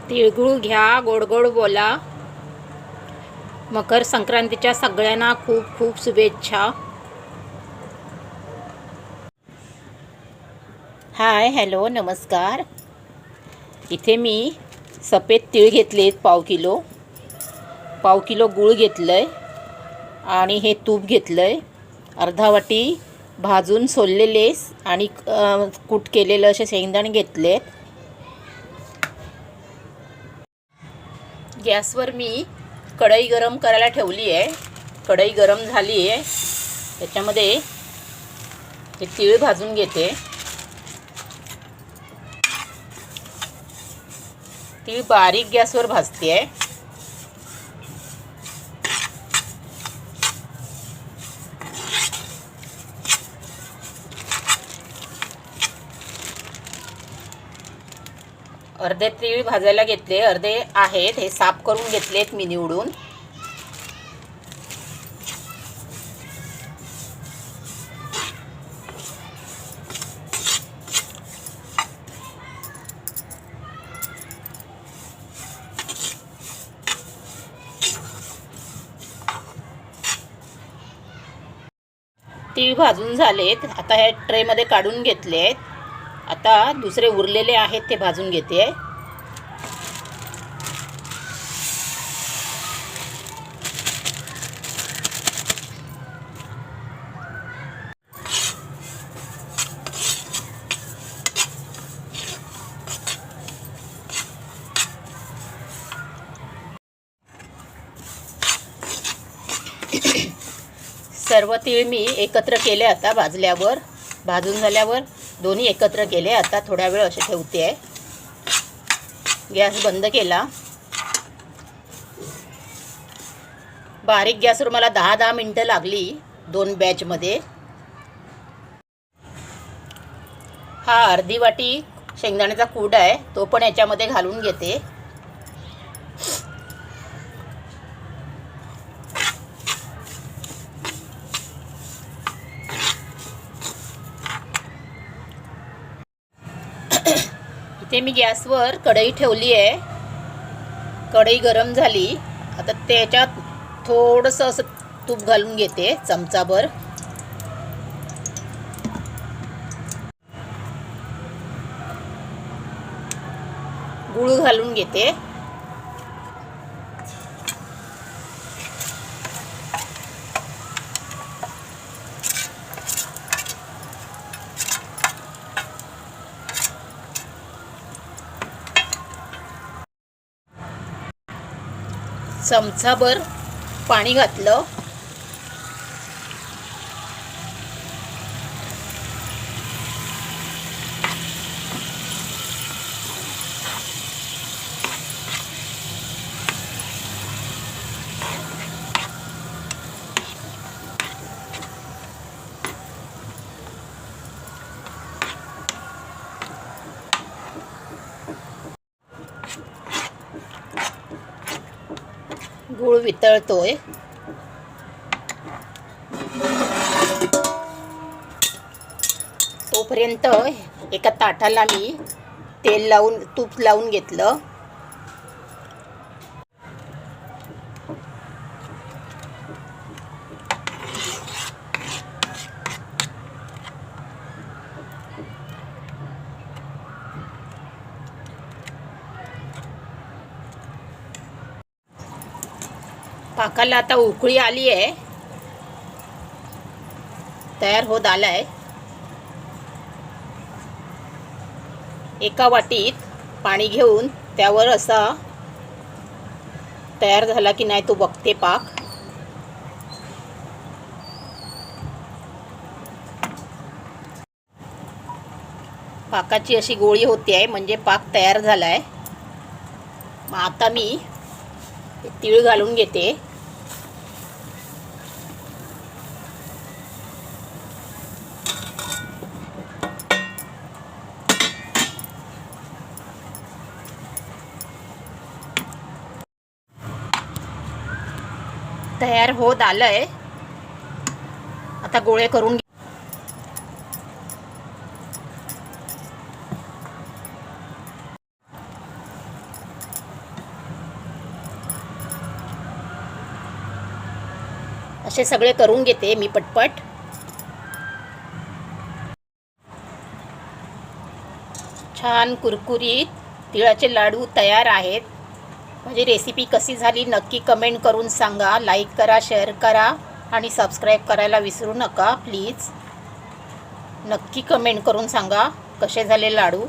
तिळगुळ घ्या, गोड गोड बोला. मकर संक्रांतीच्या सगळ्यांना खूप खूप शुभेच्छा. हाय, हॅलो, नमस्कार. इथे मी सफेद तीळ घेतलेत पाव किलो गूळ घेतलं आहे आणि हे तूप घेतलं आहे. अर्धा वाटी भाजून सोललेले आणि कूट केलेलं असे शेंगदाणे घेतलेत. गॅसवर मी कढई गरम करायला ठेवली आहे. कढई गरम झाली आहे. त्याच्यामध्ये हे तीळ भाजून घेते. तीळ बारीक गॅसवर भाजते आहे. अर्धे तीळ भाजायला घेतले, अर्धे आहेत हे साफ करून घेतलेत मी निवडून. तीळ भाजून झालेत. आता हे ट्रेमध्ये काढून घेतलेत. आता दुसरे उरलेले आहेत ते भाजून घेते. सर्व तीळ मी एकत्र केले. आता भाजून झाल्यावर दोन्ही एकत्र केले. आता थोडा वेळ असे ठेवते आहे. गॅस बंद केला. बारीक गॅसवर मला 10 मिनटं लागली 2 बॅचमध्ये. हा अर्धी वाटी शेंगदाण्याचा कूट आहे, तो पण याच्यामध्ये घालून घेते. इथे मी गॅसवर कढई ठेवली आहे. कढई गरम झाली. आता त्याच्यात थोडंसं असं तूप घालून घेते, चमचाभर. गूळ घालून घेते. चमचाभर पाणी घातलं. गूळ वितळतोय. तोपर्यंत एका ताटाला मी तूप लावून घेतलं. पाकाला आता उकळी आली आहे. तयार होत आलाय. एका वाटीत पाणी घेऊन त्यावर असा तयार झाला की नाही तो बघते पाक. पाकाची अशी गोळी होती आहे म्हणजे पाक तयार झालाय. मग आता मी तीळ घालून घेते. तयार होत आलंय. आता गोळे करून असे सगळे करून घेते मी पटपट. छान कुरकुरीत तिळाचे लाडू तयार आहेत. माझी रेसिपी कशी झाली नक्की कमेंट करून सांगा. लाईक करा, शेअर करा आणि सबस्क्राईब करायला विसरू नका प्लीज. नक्की कमेंट करून सांगा कसे झाले लाडू.